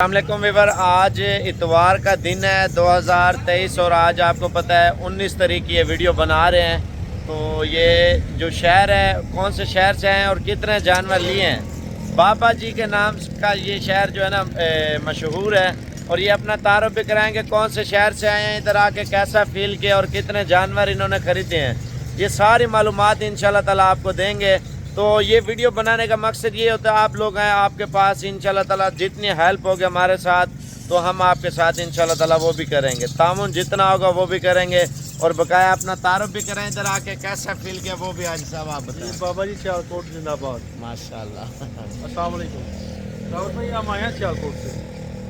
अस्सलाम वालेकुम वीवर। आज इतवार का दिन है 2023 और आज आपको पता है 19 तारीख की ये वीडियो बना रहे हैं। तो ये जो शहर है, कौन से शहर से हैं और कितने जानवर लिए हैं, बाबा जी के नाम का ये शहर जो है ना मशहूर है। और ये अपना तारुफ भी कराएंगे कौन से शहर से आए हैं, इधर आके कैसा फील किया और कितने जानवर इन्होंने ख़रीदे हैं, ये सारी मालूमात इंशाल्लाह ताला आपको देंगे। तो ये वीडियो बनाने का मकसद ये होता है, आप लोग हैं आपके पास, इंशाल्लाह ताला जितनी हेल्प होगी हमारे साथ तो हम आपके साथ इंशाल्लाह ताला वो भी करेंगे, तामुन जितना होगा वो भी करेंगे और बकाया अपना तारुफ भी करें। इधर आके कैसा फील किया वो भी आज साहब आप बताएं। बाबा जी सियालकोट जिंदाबाद। माशाल्लाह। अस्सलाम वालेकुम। रावत भाई हम आए हैं सियालकोट से।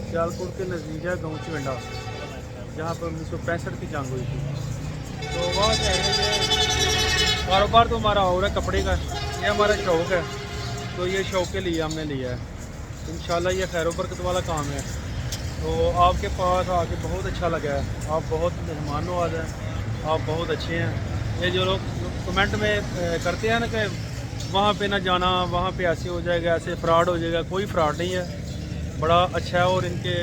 सियालकोट के नज़दीक है गाँव चिवंडा, जहाँ पर 1965 की जंग हुई थी। तो वहाँ से आए हैं। कारोबार तो हमारा हो रहा है कपड़े का, ये हमारा शौक़ है, तो ये शौक़ के लिए हमने लिया है। इंशाल्लाह ये खैर बरकत वाला काम है। तो आपके पास आके बहुत अच्छा लगा है, आप बहुत मेहमान नवाज हैं, आप बहुत अच्छे हैं। ये जो लोग कमेंट में करते हैं ना कि वहाँ पे ना जाना, वहाँ पे ऐसे हो जाएगा, ऐसे फ्रॉड हो जाएगा, कोई फ्रॉड नहीं है, बड़ा अच्छा है। और इनके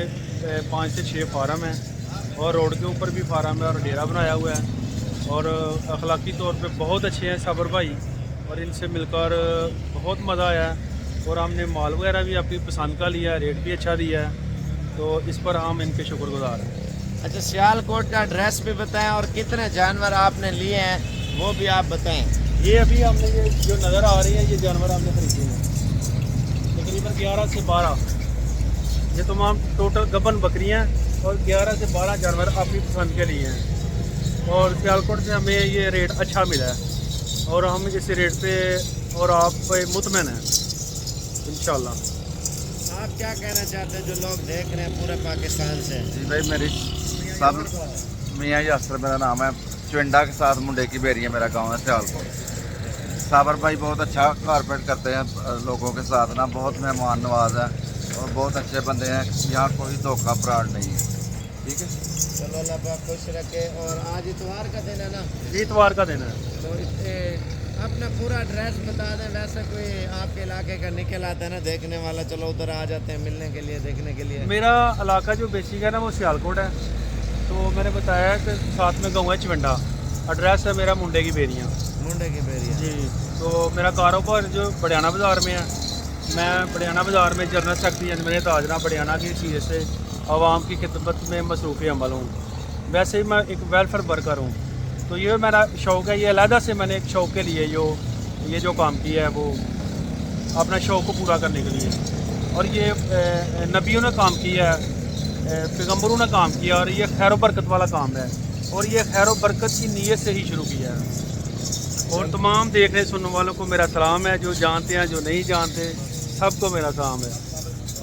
5 से 6 फार्म हैं और रोड के ऊपर भी फार्म है और डेरा बनाया हुआ है और अखलाकी तौर पे बहुत अच्छे हैं साबर भाई, और इनसे मिलकर बहुत मज़ा आया है। और हमने माल वगैरह भी आपकी पसंद का लिया है, रेट भी अच्छा दिया है, तो इस पर हम इनके शुक्रगुजार हैं। अच्छा, सियालकोट का एड्रेस भी बताएं और कितने जानवर आपने लिए हैं वो भी आप बताएं। ये अभी हमने ये जो नज़र आ रही है ये जानवर हमने खरीदे हैं तकरीबन 11 से 12। ये तमाम टोटल गबन बकरियाँ और 11 से 12 जानवर अपनी पसंद के लिए हैं। और सियालकोट से हमें ये रेट अच्छा मिला है और हम इस रेट पे और आप पे मुतमईन हैं इंशाल्लाह। आप क्या कहना चाहते हैं जो लोग देख रहे हैं पूरे पाकिस्तान से? जी भाई, मेरी सब मियाँ यासर मेरा नाम है, चिवंडा के साथ मुंडे की बेरिया मेरा गांव है सियालकोट। साबर भाई बहुत अच्छा कारपेट करते हैं लोगों के साथ ना, बहुत मेहमान नवाज है और बहुत अच्छे बंदे हैं, यहाँ कोई धोखा फ्रॉड नहीं है। ठीक है, चलो अल्लाह पाक खुश रखे। और आज इतवार का दिन है ना, इतवार का दिन है। तो अपना पूरा एड्रेस बता दें। वैसे कोई आपके इलाके का निकल आता है ना देखने वाला, चलो उधर आ जाते हैं मिलने के लिए, देखने के लिए। मेरा इलाका जो बेसिक है ना वो सियालकोट है, तो मैंने बताया कि साथ में गाँव है चिवंडा, एड्रेस है मेरा मुंडे की बेरियाँ। मुंडे की बेरिया जी। तो मेरा कारोबार जो बड़ियाना बाज़ार में है, मैं बड़ियाना बाज़ार में जनरल सेक्रेटरी अजमेर ताजना बड़ियाना की चीज़ से आवाम की खिदमत में मसरूफ़ अमल हूँ। वैसे ही मैं एक वेलफेयर वर्कर हूँ, तो ये मेरा शौक़ है। ये अलहदा से मैंने एक शौक़ के लिए ये जो काम किया है वो अपना शौक़ को पूरा करने के लिए। और ये नबियों ने काम किया है, पैगम्बरों ने काम किया, और ये खैर बरकत वाला काम है और ये खैर बरकत की नीयत से ही शुरू किया है। और तमाम देखने सुनने वालों को मेरा सलाम है, जो जानते हैं जो नहीं जानते सबको मेरा सलाम है,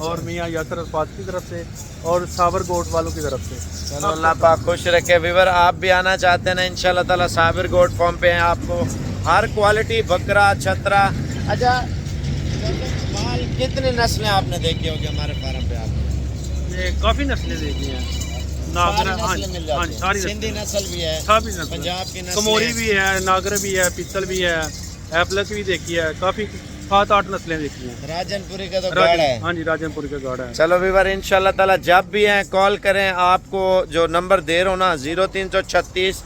और मियाँ यासर अल्फाज की तरफ से और साबर गोट वालों की तरफ से। चलो अल्लाह पाक खुश रखे। वीवर आप भी आना चाहते हैं ना, इंशाल्लाह ताला साबिर गोट फार्म पे हैं, आपको हर क्वालिटी बकरा छतरा। अच्छा, माल कितनी नस्लें आपने देखी होगी हमारे फार्म पे? आपने ये काफ़ी नस्लें देखी हैं, नागरा, हाँ सारी सिंधी नस्ल भी है, सभी नस्लें, पंजाब की नस्ल, कमोरी भी है, नागर भी है, पित्तल भी है, एप्लक भी देखी है, काफ़ी 7-8 नस्लें देखी हैं। राजनपुरी का तो गाढ़ है। हाँ जी, राजनपुर का गाढ़ा है। चलो वीवर इंशाल्लाह ताला जब भी हैं कॉल करें, आपको जो नंबर दे रहा हूँ ना 0336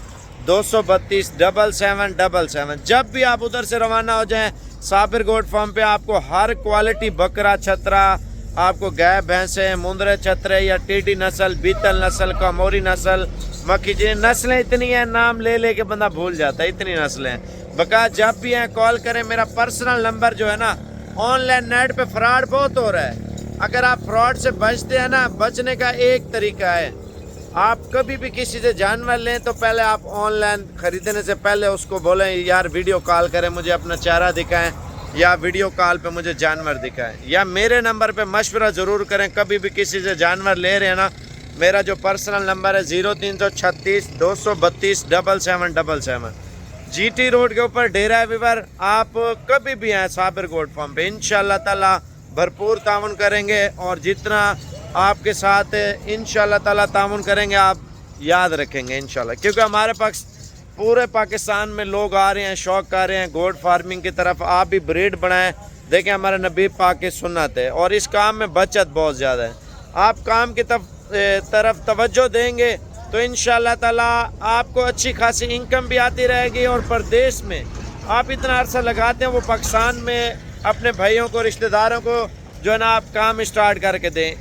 232 7777, जब भी आप उधर से रवाना हो जाएं साबिर गोट फार्म पे, आपको हर क्वालिटी बकरा छतरा, आपको गाय भैंसे, मुंदरे छतरे या टीडी नस्ल, बीतल नस्ल, कमोरी नस्ल, मक्खी जी नस्लें इतनी हैं, नाम ले ले के बंदा भूल जाता है, इतनी नस्लें हैं। बका जब भी हैं कॉल करें। मेरा पर्सनल नंबर जो है ना, ऑनलाइन नेट पे फ्रॉड बहुत हो रहा है, अगर आप फ्रॉड से बचते हैं ना, बचने का एक तरीका है, आप कभी भी किसी से जानवर लें तो पहले आप ऑनलाइन ख़रीदने से पहले उसको बोलें यार वीडियो कॉल करें, मुझे अपना चेहरा दिखाएं, या वीडियो कॉल पे मुझे जानवर दिखाएं, या मेरे नंबर पे मशवरा ज़रूर करें। कभी भी किसी से जानवर ले रहे हैं ना, मेरा जो पर्सनल नंबर है 0336 232 7777, GT रोड के ऊपर डेरा है वीवर। आप कभी भी आए साबिर गोट फार्म पे, इंशाल्लाह ताला भरपूर ताउन करेंगे, और जितना आपके साथ इंशाल्लाह ताला ताउन करेंगे आप याद रखेंगे इंशाल्लाह, क्योंकि हमारे पास पूरे पाकिस्तान में लोग आ रहे हैं, शौक आ रहे हैं गोट फार्मिंग की तरफ। आप भी ब्रीड बनाएं, देखें हमारे नबी पाक की सुन्नत है और इस काम में बचत बहुत ज़्यादा है। آپ کام کی طرف توجہ دیں گے تو انشاءاللہ تعالیٰ آپ کو اچھی خاصی انکم بھی آتی رہے گی. اور پردیس میں آپ اتنا عرصہ لگاتے ہیں وہ پاکستان میں اپنے بھائیوں کو رشتہ داروں کو جو ہے نا آپ کام اسٹارٹ کر کے دیں.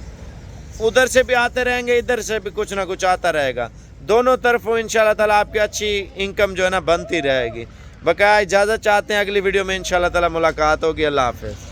ادھر سے بھی آتے رہیں گے, ادھر سے بھی کچھ نہ کچھ آتا رہے گا. دونوں طرفوں انشاءاللہ تعالیٰ آپ کی اچھی انکم جو ہے نا بنتی رہے گی. بقایا اجازت چاہتے ہیں, اگلی ویڈیو میں انشاءاللہ تعالیٰ ملاقات ہوگی. اللہ حافظ.